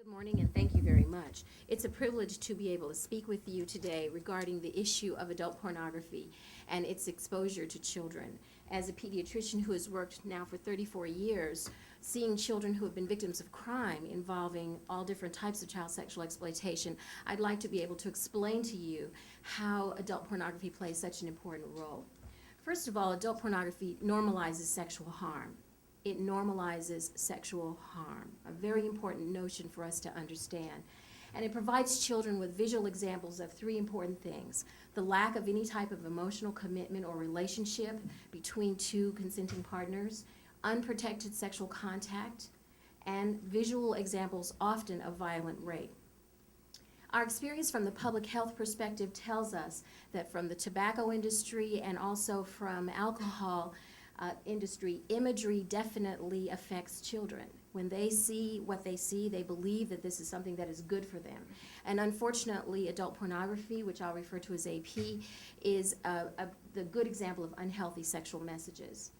Good morning, and thank you very much. It's a privilege to be able to speak with you today regarding the issue of adult pornography and its exposure to children. As a pediatrician who has worked now for 34 years, seeing children who have been victims of crime involving all different types of child sexual exploitation, I'd like to be able to explain to you how adult pornography plays such an important role. First of all, adult pornography normalizes sexual harm. It normalizes sexual harm, a very important notion for us to understand. And it provides children with visual examples of three important things: the lack of any type of emotional commitment or relationship between two consenting partners, unprotected sexual contact, and visual examples often of violent rape. Our experience from the public health perspective tells us that from the tobacco industry and also from alcohol industry, imagery definitely affects children. When they see what they see, they believe that this is something that is good for them. And unfortunately, adult pornography, which I'll refer to as AP, is the good example of unhealthy sexual messages.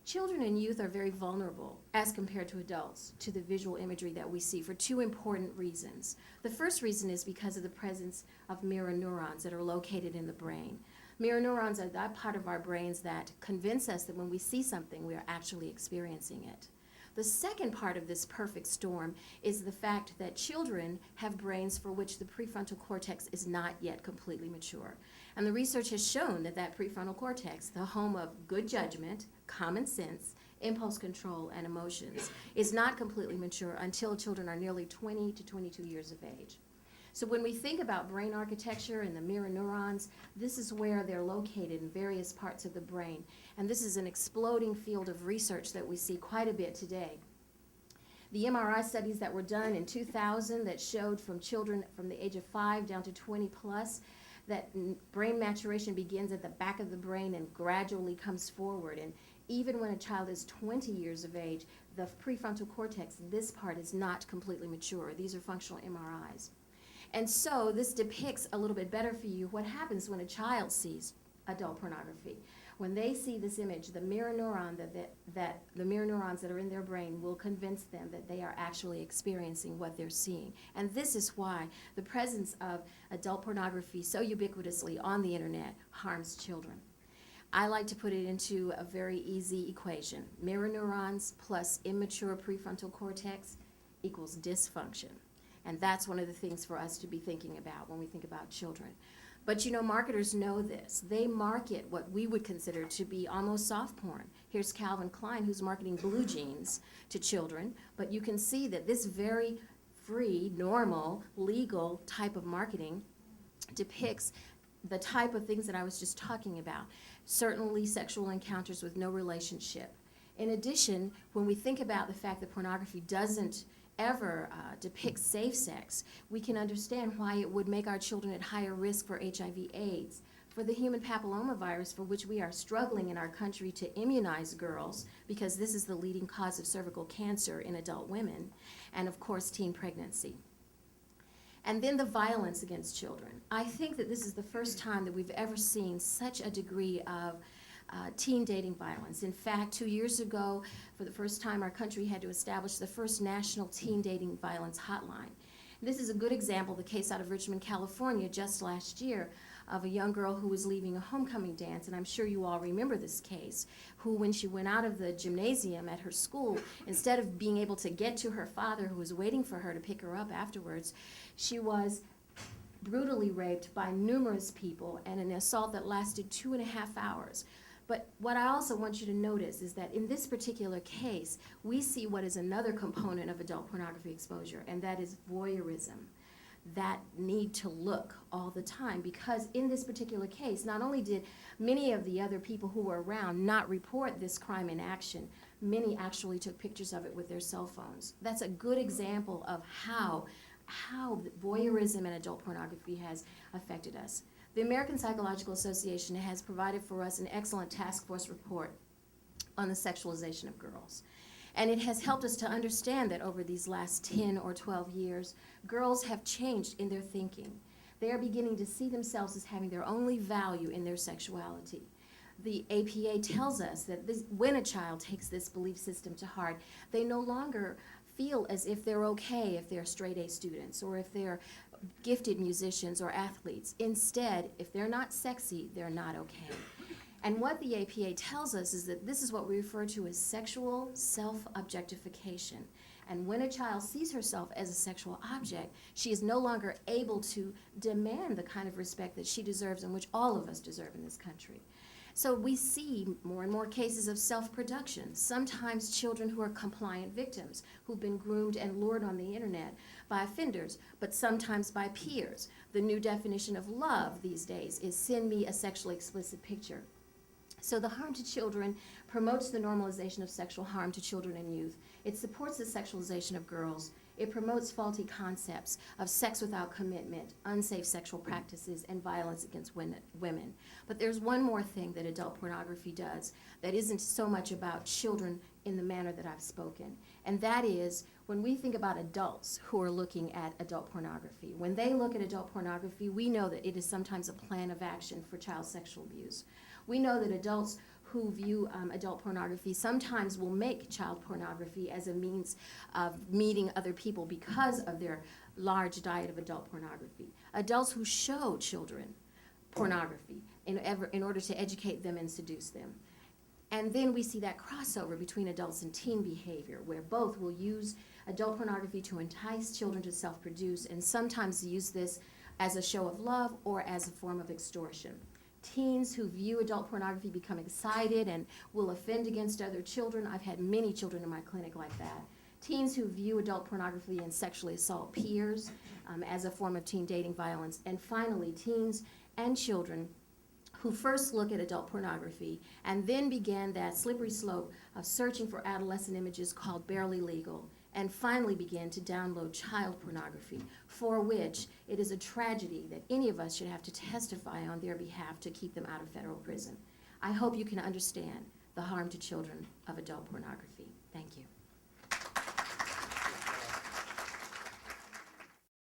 Children and youth are very vulnerable, as compared to adults, to the visual imagery that we see for two important reasons. The first reason is because of the presence of mirror neurons that are located in the brain. Mirror neurons are that part of our brains that convince us that when we see something, we are actually experiencing it. The second part of this perfect storm is the fact that children have brains for which the prefrontal cortex is not yet completely mature. And the research has shown that that prefrontal cortex, the home of good judgment, common sense, impulse control, and emotions, is not completely mature until children are nearly 20 to 22 years of age. So when we think about brain architecture and the mirror neurons, this is where they're located in various parts of the brain. And this is an exploding field of research that we see quite a bit today. The MRI studies that were done in 2000 that showed from children from the age of 5 down to 20 plus, that brain maturation begins at the back of the brain and gradually comes forward. And even when a child is 20 years of age, the prefrontal cortex, this part, is not completely mature. These are functional MRIs. And so this depicts a little bit better for you what happens when a child sees adult pornography. When they see this image, the mirror neuron the mirror neurons that are in their brain will convince them that they are actually experiencing what they're seeing. And this is why the presence of adult pornography so ubiquitously on the internet harms children. I like to put it into a very easy equation. Mirror neurons plus immature prefrontal cortex equals dysfunction. And that's one of the things for us to be thinking about when we think about children. But you know, marketers know this. They market what we would consider to be almost soft porn. Here's Calvin Klein, who's marketing blue jeans to children, but you can see that this very free, normal, legal type of marketing depicts the type of things that I was just talking about. Certainly sexual encounters with no relationship. In addition, when we think about the fact that pornography doesn't ever depict safe sex, we can understand why it would make our children at higher risk for HIV/AIDS, for the human papillomavirus, for which we are struggling in our country to immunize girls, because this is the leading cause of cervical cancer in adult women, and of course teen pregnancy. And then the violence against children. I think that this is the first time that we've ever seen such a degree of teen dating violence. In fact, 2 years ago, for the first time, our country had to establish the first national teen dating violence hotline. This is a good example, the case out of Richmond, California, just last year, of a young girl who was leaving a homecoming dance, and I'm sure you all remember this case, who, when she went out of the gymnasium at her school, instead of being able to get to her father, who was waiting for her to pick her up afterwards, she was brutally raped by numerous people, and an assault that lasted 2.5 hours. But what I also want you to notice is that in this particular case, we see what is another component of adult pornography exposure, and that is voyeurism. That need to look all the time, because in this particular case, not only did many of the other people who were around not report this crime in action, many actually took pictures of it with their cell phones. That's a good example of how voyeurism and adult pornography has affected us. The American Psychological Association has provided for us an excellent task force report on the sexualization of girls. And it has helped us to understand that over these last 10 or 12 years, girls have changed in their thinking. They are beginning to see themselves as having their only value in their sexuality. The APA tells us that when a child takes this belief system to heart, they no longer feel as if they're okay if they're straight A students or if they're gifted musicians or athletes. Instead, if they're not sexy, they're not okay. And what the APA tells us is that this is what we refer to as sexual self-objectification. And when a child sees herself as a sexual object, she is no longer able to demand the kind of respect that she deserves and which all of us deserve in this country. So we see more and more cases of self-production, sometimes children who are compliant victims, who've been groomed and lured on the internet by offenders, but sometimes by peers. The new definition of love these days is send me a sexually explicit picture. So the harm to children promotes the normalization of sexual harm to children and youth. It supports the sexualization of girls. It promotes faulty concepts of sex without commitment, unsafe sexual practices, and violence against women. But there's one more thing that adult pornography does that isn't so much about children in the manner that I've spoken. And that is when we think about adults who are looking at adult pornography. When they look at adult pornography, we know that it is sometimes a plan of action for child sexual abuse. We know that adults who view adult pornography sometimes will make child pornography as a means of meeting other people because of their large diet of adult pornography. Adults who show children pornography in order to educate them and seduce them. And then we see that crossover between adults and teen behavior, where both will use adult pornography to entice children to self-produce and sometimes use this as a show of love or as a form of extortion. Teens who view adult pornography become excited and will offend against other children. I've had many children in my clinic like that. Teens who view adult pornography and sexually assault peers as a form of teen dating violence. And finally, teens and children who first look at adult pornography and then begin that slippery slope of searching for adolescent images called barely legal, and finally begin to download child pornography, for which it is a tragedy that any of us should have to testify on their behalf to keep them out of federal prison. I hope you can understand the harm to children of adult pornography.